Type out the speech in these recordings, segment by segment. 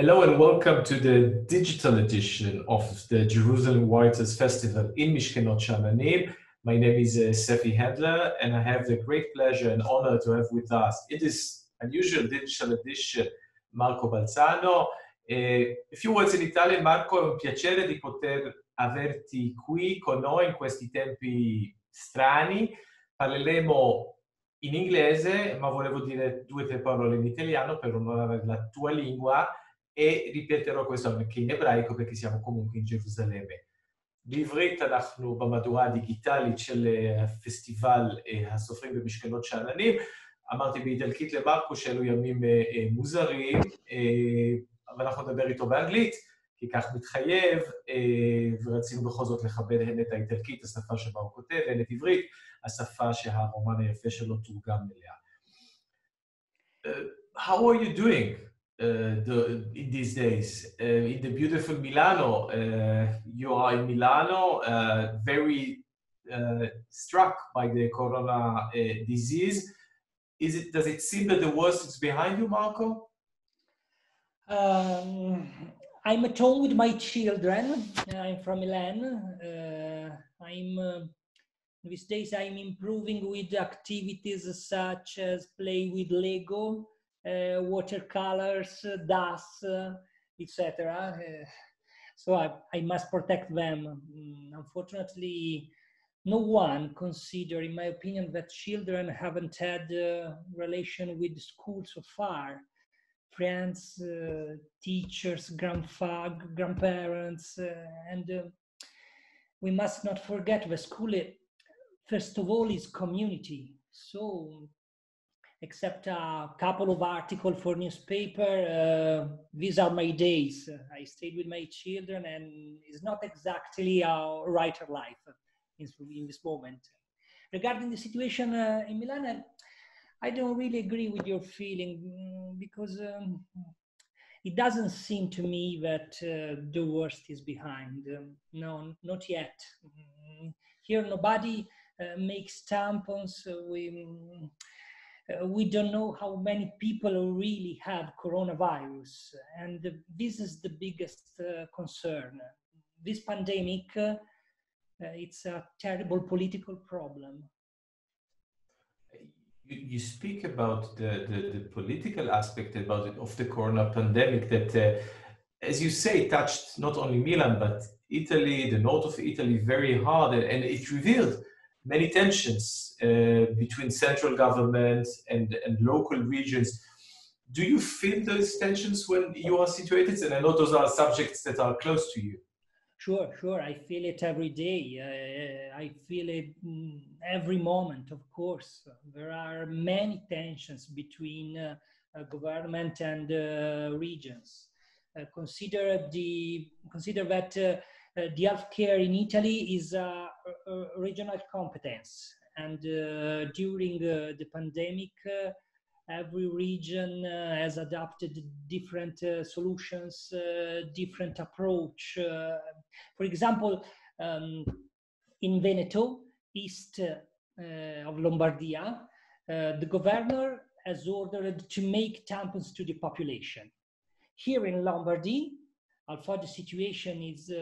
Hello and welcome to the digital edition of the Jerusalem Writers Festival in Mishkenot Sha'ananim. My name is Sefy Hendler, and I have the great pleasure and honor to have with us, in this unusual digital edition, Marco Balzano. A few words in Italian. Marco, è un piacere di poter averti qui con noi in questi tempi strani. Parleremo in inglese, ma volevo dire 2 o 3 parole in italiano per onorare la tua lingua e ripeterò questo anche in ebraico perché siamo comunque in Gerusalemme. בעברית אנחנו במהדורה הדיגיטלית של פסטיבל הסופרים במשכנות שאננים. אמרתי באיטלקית למרקו שאלו ימים מוזרים, אבל אנחנו נדבר איתו באנגלית, כי כך מתחייב, ורצינו בכל זאת לכבד הן את האיטלקית, השפה שבה הוא כותב, והן את עברית, השפה שהרומן היפה שלו תורגם אליה. How are you doing in these days? In the beautiful Milano, you are in Milano, very struck by the corona disease. Does it seem that the worst is behind you, Marco? I'm at home with my children. I'm from Milan. These days I'm improving with activities such as play with Lego, watercolors, dust, etc. So I must protect them. Unfortunately, no one considers, in my opinion, that children haven't had a relation with school so far. Friends, teachers, grandparents, and we must not forget the school, first of all, is community. So, except a couple of articles for newspaper, these are my days. I stayed with my children, and it's not exactly a writer life in this moment. Regarding the situation in Milan, I don't really agree with your feeling because it doesn't seem to me that the worst is behind. No, not yet. Here, nobody makes tampons. We don't know how many people really have coronavirus, and this is the biggest concern. This pandemic, it's a terrible political problem. You speak about the political aspect of the corona pandemic that, as you say, touched not only Milan, but Italy, the north of Italy, very hard, and it revealed many tensions between central government and local regions. Do you feel those tensions when you are situated? And I know those are subjects that are close to you. Sure. I feel it every day. I feel it every moment, of course. There are many tensions between government and regions. Consider that the healthcare in Italy is a regional competence, and during the pandemic, every region has adopted different solutions, different approach. For example, in Veneto, east of Lombardia, the governor has ordered to make tampons to the population. Here in Lombardy, although the situation is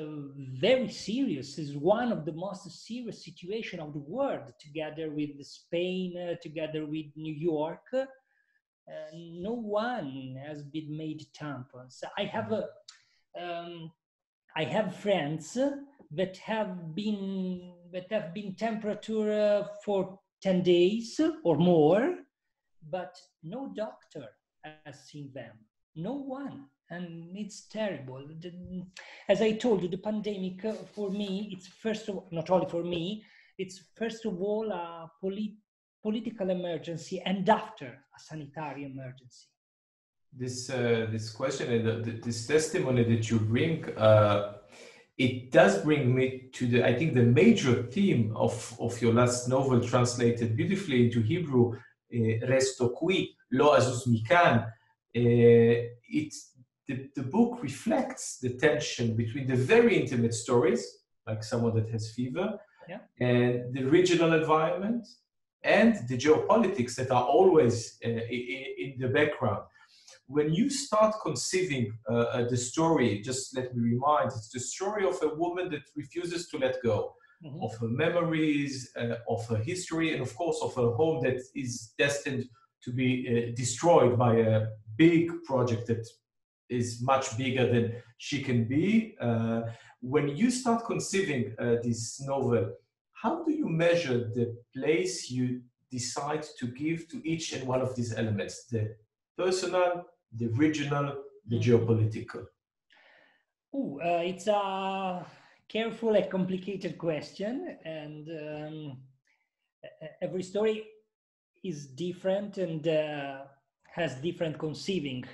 very serious, is one of the most serious situations of the world, together with Spain, together with New York. No one has been made tampons. I have friends that have been temperature for 10 days or more, but no doctor has seen them. No one. And it's terrible. As I told you, the pandemic for me, it's not only for me, it's first of all a political emergency and after a sanitary emergency. This question and this testimony that you bring, it does bring me to I think the major theme of your last novel, translated beautifully into Hebrew, Resto qui, lo Azzuz מכאן. The book reflects the tension between the very intimate stories, like someone that has fever, and the regional environment, and the geopolitics that are always in the background. when you start conceiving the story, just let me remind, it's the story of a woman that refuses to let go of her memories, of her history, and of course of her home that is destined to be destroyed by a big project that is much bigger than she can be. When you start conceiving this novel, how do you measure the place you decide to give to each and one of these elements, the personal, the regional, the geopolitical? It's a careful and complicated question, and every story is different and has different conceiving.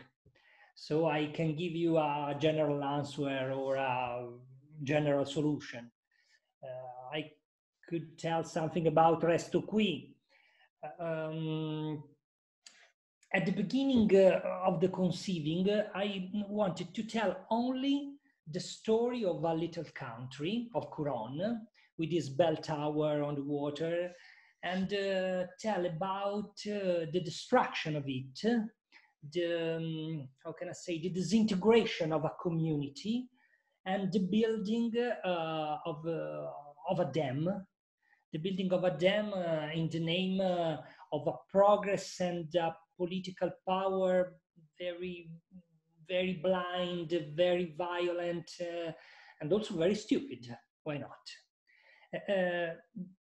So I can give you a general answer or a general solution. I could tell something about Resto Qui. At the beginning of the conceiving, I wanted to tell only the story of a little country, of Curon, with this bell tower on the water, and tell about the destruction of it, the, how can I say, the disintegration of a community, and the building of a dam, the building of a dam in the name of a progress and political power, very, very blind, very violent, and also very stupid. Why not?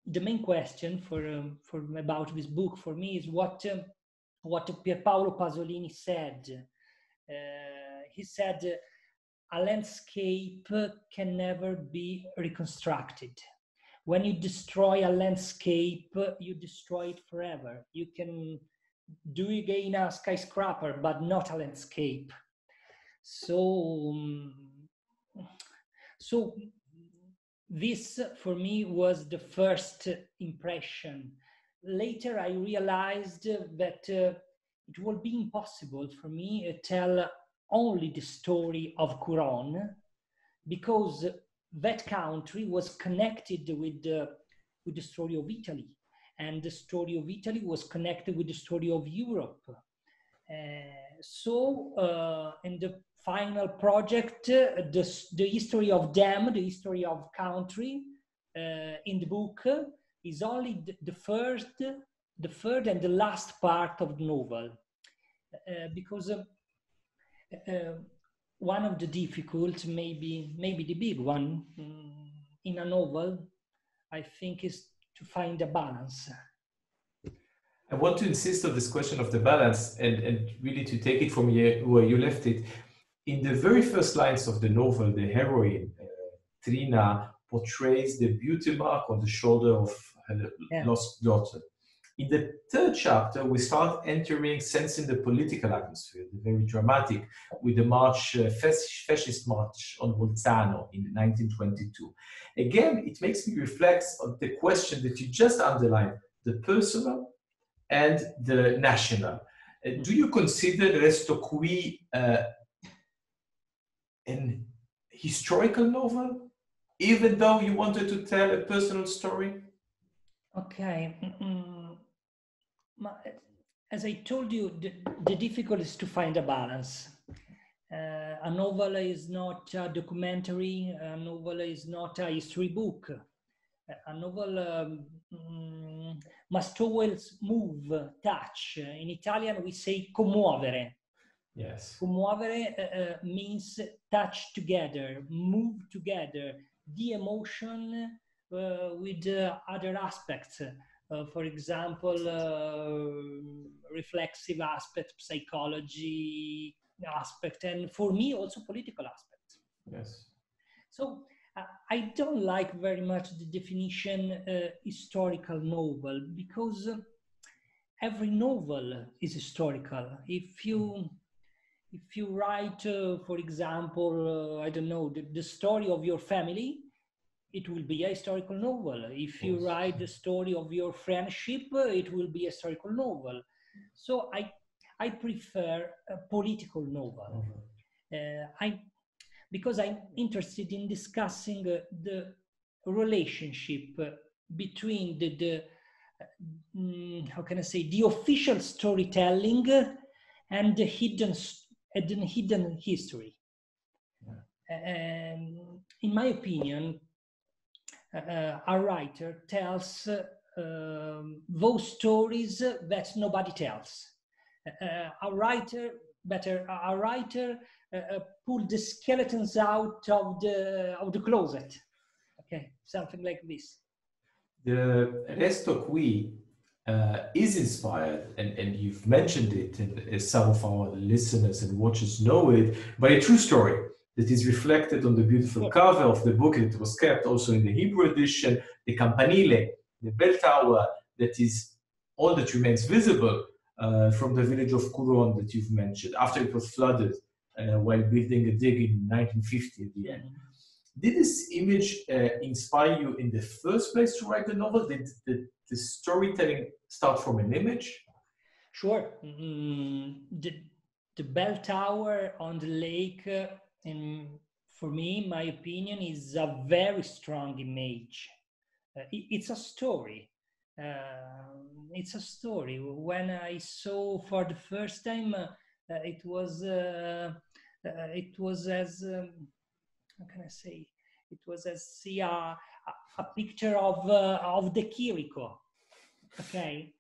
The main question about this book for me is what Pierpaolo Pasolini said. He said, a landscape can never be reconstructed. When you destroy a landscape, you destroy it forever. You can do again a skyscraper, but not a landscape. So this for me was the first impression. Later I realized that it would be impossible for me to tell only the story of Curon, because that country was connected with the story of Italy, and the story of Italy was connected with the story of Europe. So in the final project, the history of them, the history of country in the book is only the third and the last part of the novel, because one of the difficult, maybe the big one in a novel, I think, is to find a balance. I want to insist on this question of the balance and really to take it from where you left it. In the very first lines of the novel, the heroine, Trina, portrays the beauty mark on the shoulder of her lost daughter. In the third chapter, we start entering, sensing the political atmosphere, the very dramatic, with the march, fascist march on Bלצאנו in 1922. Again, it makes me reflect on the question that you just underlined, the personal and the national. Do you consider Resto Qui an historical novel, even though you wanted to tell a personal story? Okay. As I told you, the difficulty is to find a balance. A novel is not a documentary, a novel is not a history book. A novel must always move, touch. In Italian, we say commuovere. Yes. Commuovere means touch together, move together, the emotion with other aspects. For example, reflexive aspect, psychology aspect, and for me also political aspects. Yes. So I don't like very much the definition historical novel, because every novel is historical. If you write, for example, I don't know, the story of your family, it will be a historical novel. If you write the story of your friendship, it will be a historical novel. So I prefer a political novel. Because I'm interested in discussing the relationship between the how can I say, the official storytelling and the hidden history. In my opinion, a writer tells those stories that nobody tells. A writer pulled the skeletons out of the closet. Okay, something like this. The Resto Qui is inspired, and you've mentioned it, and some of our listeners and watchers know it, by a true story that is reflected on the beautiful cover of the book. It was kept also in the Hebrew edition, the campanile, the bell tower, that is all that remains visible from the village of Curon that you've mentioned, after it was flooded while building a dig in 1950 at the end. Did this image inspire you in the first place to write the novel? Did the storytelling start from an image? Sure. The bell tower on the lake, for me, my opinion, is a very strong image. It's a story. It's a story. When I saw for the first time, it was as how can I say? It was as see a picture of the Chirico. Okay,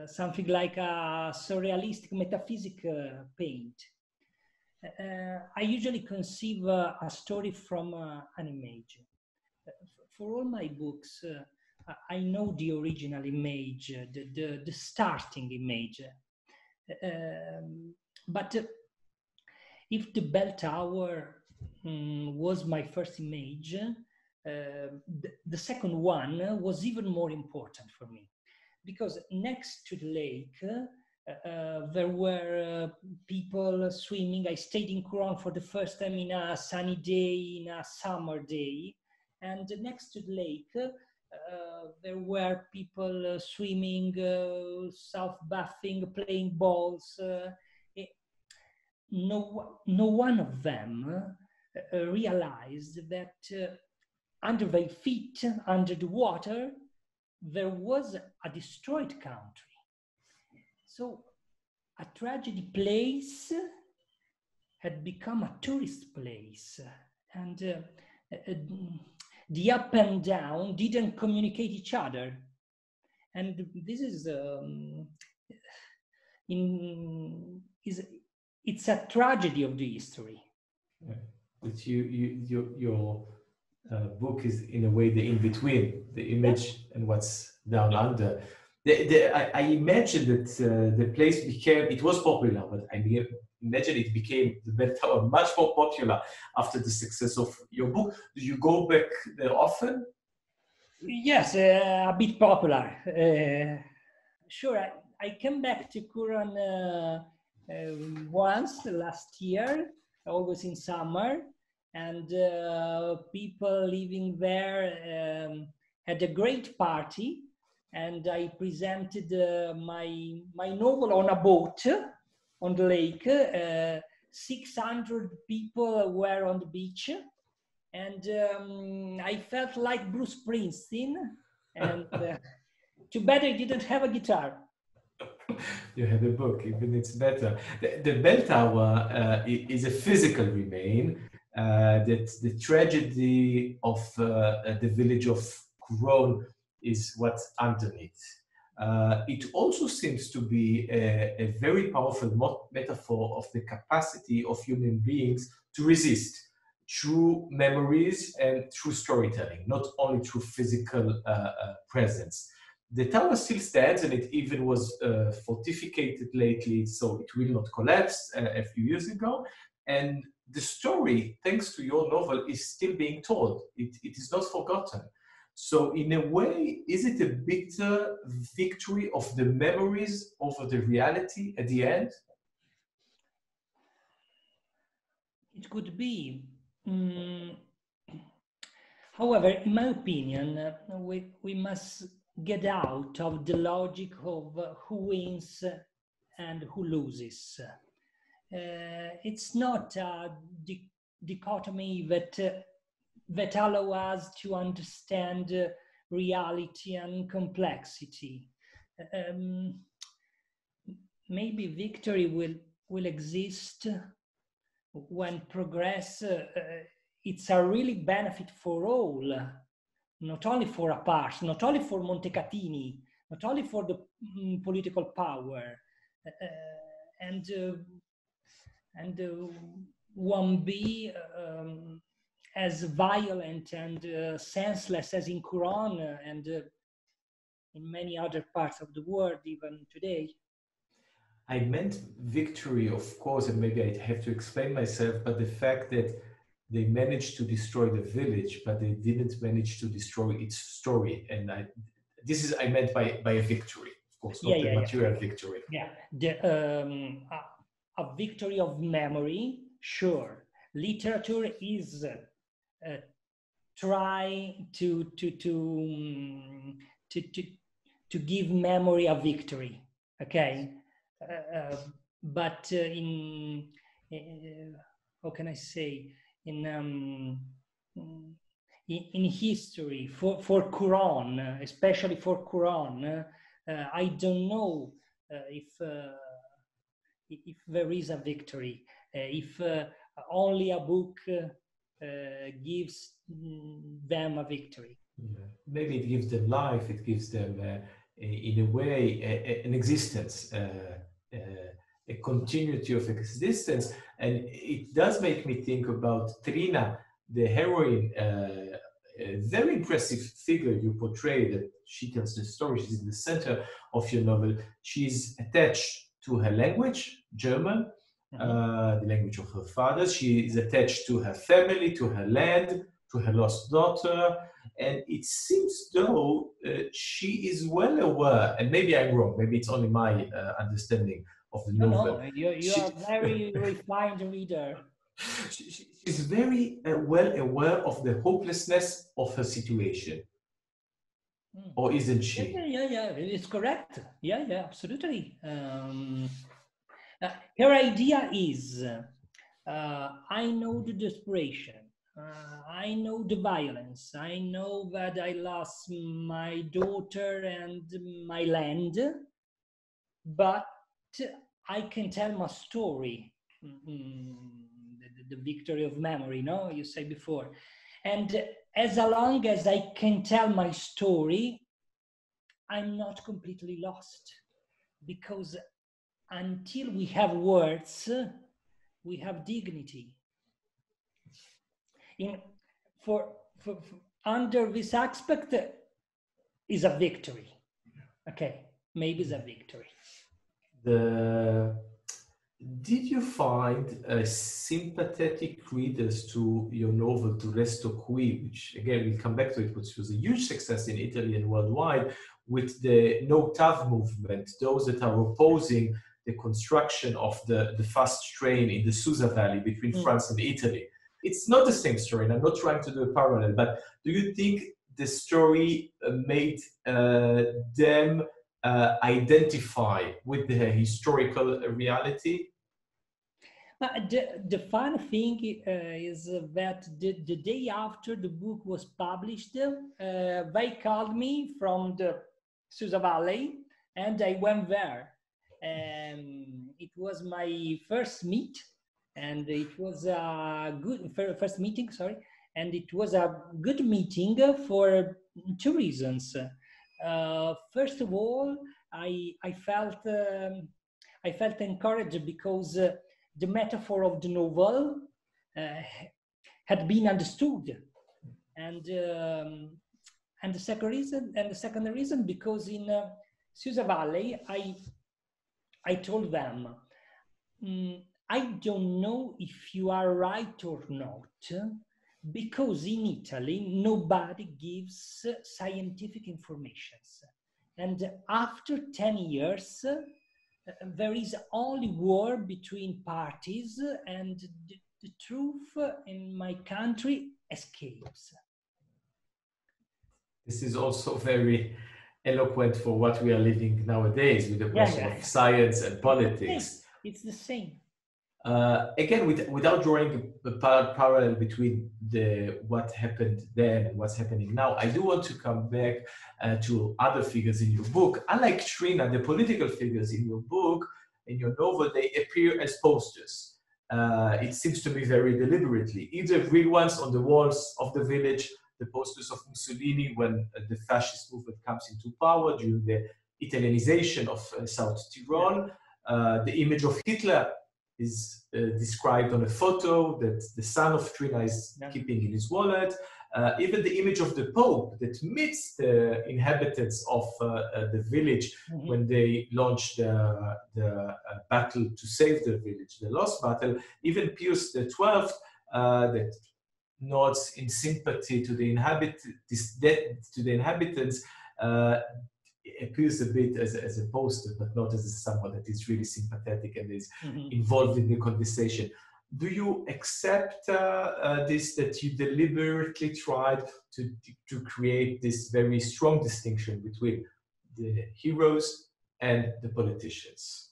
something like a surrealistic metaphysic paint. I usually conceive a story from an image. For all my books, I know the original image, the starting image. But if the bell tower was my first image, the second one was even more important for me, because next to the lake, there were people swimming. I stayed in Curon for the first time in a sunny day, in a summer day. And next to the lake, there were people swimming, self-bathing, playing balls. No one of them realized that under their feet, under the water, there was a destroyed country. So a tragedy place had become a tourist place, and the up and down didn't communicate each other. And this is it's a tragedy of the history. Yeah. But your book is in a way the in-between, the image and what's down under. I imagine that the place it was popular, but I imagine it became the bell tower much more popular after the success of your book. Do you go back there often? Yes, a bit popular. Sure, I came back to Curon once last year, always in summer, and people living there had a great party, and I presented my novel on a boat on the lake. 600 people were on the beach, and I felt like Bruce Springsteen, and too bad I didn't have a guitar. You had a book, even it's better. The bell tower is a physical remain. That the tragedy of the village of Curon is what's underneath. It also seems to be a very powerful metaphor of the capacity of human beings to resist through memories and through storytelling, not only through physical presence. The tower still stands, and it even was fortificated lately, so it will not collapse a few years ago. And the story, thanks to your novel, is still being told. It is not forgotten. So in a way, is it a bitter victory of the memories over the reality at the end? It could be. However, in my opinion, we must get out of the logic of who wins and who loses. It's not a dichotomy that allow us to understand reality and complexity. Maybe victory will exist when progress, it's a really benefit for all, not only for a part, not only for Montecatini, not only for the political power, and won't be as violent and senseless as in Quran and in many other parts of the world, even today. I meant victory, of course, and maybe I have to explain myself, but the fact that they managed to destroy the village, but they didn't manage to destroy its story. And I meant by a victory, of course, not the material victory. Yeah, a victory of memory, sure. Literature is try to give memory a victory, okay? But how can I say, in history for Quran, especially for Quran, I don't know if there is a victory, if only a book gives them a victory. Yeah. Maybe it gives them life, it gives them in a way an existence, a continuity of existence. And it does make me think about Trina, the heroine, a very impressive figure you portray, that she tells the story. She's in the center of your novel. She's attached to her language, German, the language of her father. She is attached to her family, to her land, to her lost daughter. And it seems though she is well aware, and maybe I'm wrong, maybe it's only my understanding of the novel. No, you are a very refined reader. She's very well aware of the hopelessness of her situation. Or isn't she? Yeah, it's correct. Yeah, absolutely. Her idea is, I know the desperation. I know the violence. I know that I lost my daughter and my land, but I can tell my story. The victory of memory, no? You said before. And as long as I can tell my story, I'm not completely lost. Because until we have words, we have dignity. For under this aspect is a victory. Okay, maybe it's a victory. Did you find sympathetic readers to your novel, To Resto Qui, which again, we'll come back to it, which was a huge success in Italy and worldwide, with the No TAV movement, those that are opposing the construction of the fast train in the Susa Valley between France and Italy? It's not the same story, and I'm not trying to do a parallel, but do you think the story made them identify with the historical reality? The fun thing is that the day after the book was published, they called me from the Susa Valley, and I went there. It was my first meet. And it was a good first meeting, and it was a good meeting for two reasons. First of all, I felt encouraged because the metaphor of the novel had been understood, and the second reason because in Susa Valley I told them. I don't know if you are right or not, because in Italy, nobody gives scientific information. And after 10 years, there is only war between parties, and the truth in my country escapes. This is also very eloquent for what we are living nowadays with the question of science and politics. It's the same. Again, without drawing a parallel between what happened then and what's happening now, I do want to come back to other figures in your book. Unlike Trina, the political figures in your book, in your novel, they appear as posters. It seems to me very deliberately, either real ones on the walls of the village, the posters of Mussolini when the fascist movement comes into power during the Italianization of South Tyrol. The image of Hitler is described on a photo that the son of Trina is keeping in his wallet. Even the image of the Pope that meets the inhabitants of the village when they launched the battle to save the village, the lost battle. Even Pius XII that nods in sympathy to the inhabitants appears a bit as a poster, but not as someone that is really sympathetic and is involved in the conversation. Do you accept this, that you deliberately tried to create this very strong distinction between the heroes and the politicians?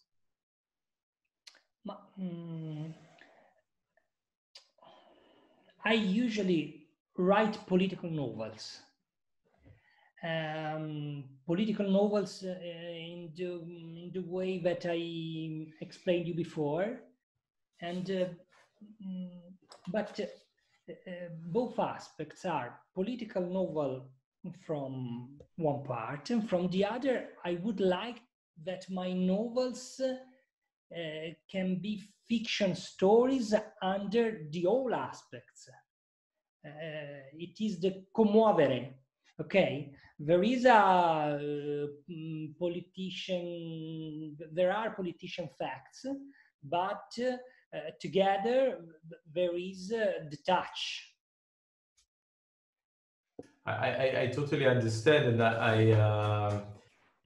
I usually write political novels. Political novels in the way that I explained you before, and but both aspects are political novel from one part, and from the other, I would like that my novels can be fiction stories under the all aspects. It is the commuovere. Okay, there is a politician, there are politician facts, but together there is the touch. I totally understand, and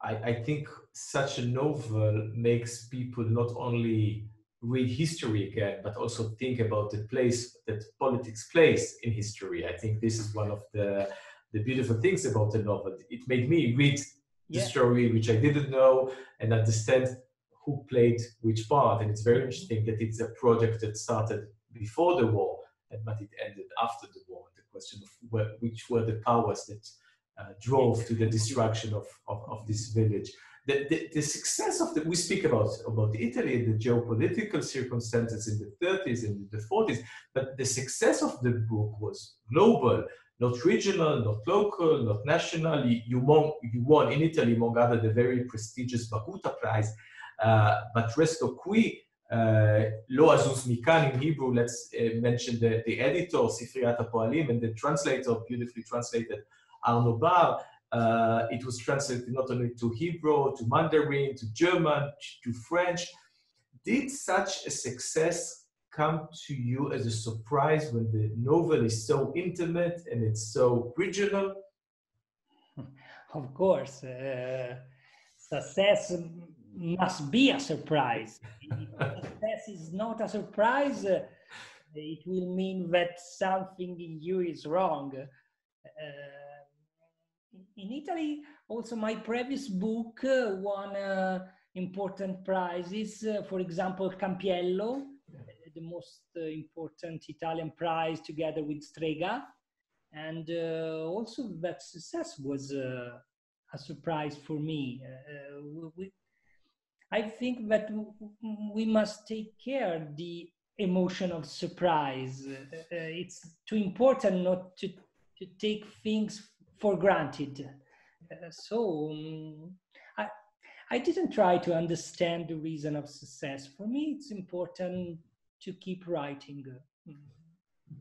I think such a novel makes people not only read history again, but also think about the place that politics plays in history. I think this is one of the beautiful things about the novel. It made me read the story, which I didn't know, and understand who played which part. And it's very interesting that it's a project that started before the war, but it ended after the war. The question of which were the powers that drove to the destruction of this village. The success of we speak about Italy, the geopolitical circumstances in the 30s and the 40s, but the success of the book was global, not regional, not local, not national. You won in Italy, among other, the very prestigious Bakuta Prize, but resto qui, lo Azus מכאן in Hebrew, let's mention the editor, ספריית הפועלים, and the translator, beautifully translated, Arno Bar. It was translated not only to Hebrew, to Mandarin, to German, to French. Did such a success come to you as a surprise when the novel is so intimate and it's so regional? Of course, success must be a surprise. If success is not a surprise, it will mean that something in you is wrong. In Italy, also my previous book won important prizes. For example, Campiello, the most important Italian prize, together with Strega. And also that success was a surprise for me. I think that we must take care of the emotion of surprise. It's too important not to take things for granted. I didn't try to understand the reason of success. For me, it's important to keep writing.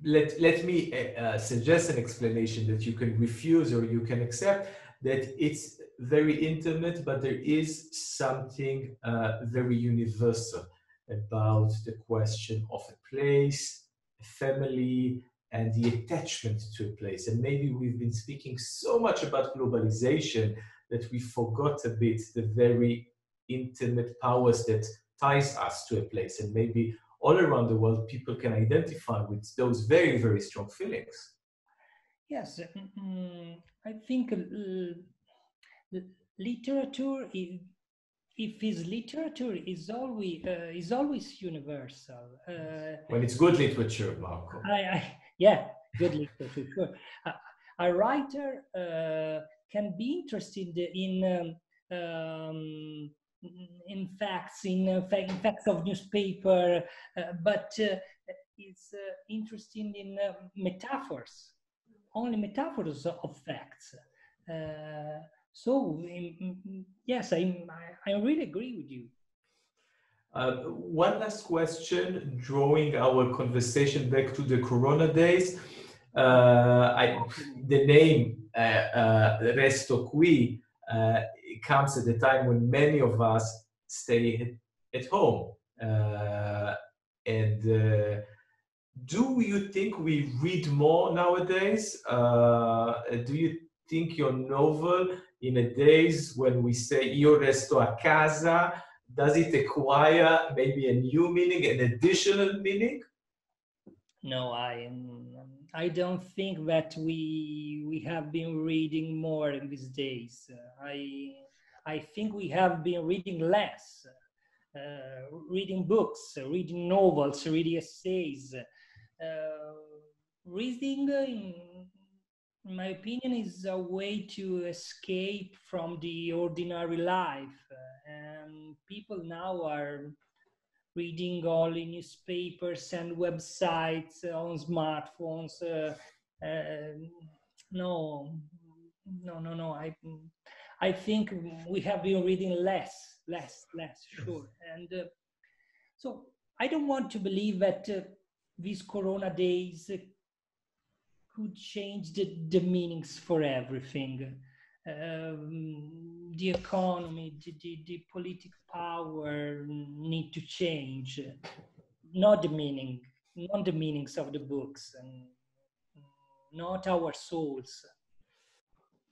Let me suggest an explanation that you can refuse or you can accept, that it's very intimate, but there is something very universal about the question of a place, a family, and the attachment to a place. And maybe we've been speaking so much about globalization that we forgot a bit the very intimate powers that ties us to a place. And maybe all around the world, people can identify with those very, very strong feelings. Yes, I think literature, if it's literature, is always universal. When it's good literature, Marco. Yeah, good literature, sure. A writer can be interested in in facts of newspaper, but it's interesting in metaphors, only metaphors of facts. So yes, I really agree with you. One last question, drawing our conversation back to the Corona days. The name Resto Qui comes at a time when many of us stay at home. Do you think we read more nowadays? Do you think your novel, in the days when we say io resto a casa, does it acquire maybe a new meaning, an additional meaning? No, I don't think that we have been reading more in these days. I think we have been reading less, reading books, reading novels, reading essays. Reading, in my opinion, is a way to escape from the ordinary life. And people now are reading only newspapers and websites on smartphones. No. I think we have been reading less, sure. And so I don't want to believe that these Corona days could change the meanings for everything. The economy, the political power need to change, not the meanings of the books, and not our souls.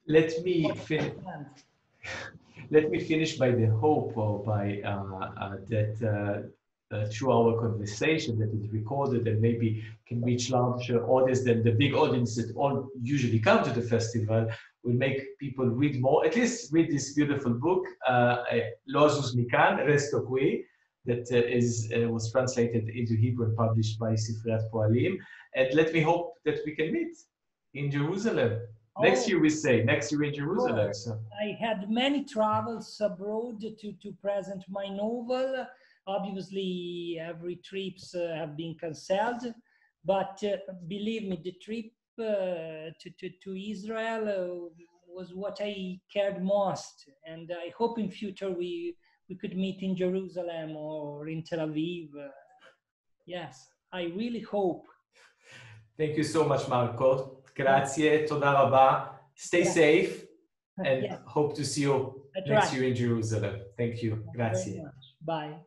Let me finish by the hope, or by that through our conversation that is recorded and maybe can reach larger audience than the big audience that all usually come to the festival, will make people read more, at least read this beautiful book, אזוז מכאן, Resto Qui, that was translated into Hebrew and published by ספריית פועלים. And let me hope that we can meet in Jerusalem. Next year, we say, next year in Jerusalem. So. I had many travels abroad to present my novel. Obviously, every trips have been cancelled, but believe me, the trip to Israel was what I cared most, and I hope in future we could meet in Jerusalem or in Tel Aviv. Yes, I really hope. Thank you so much, Marco. Grazie, toda rabba. Stay safe, and hope to see you next year in Jerusalem. Thank you. Grazie. Bye.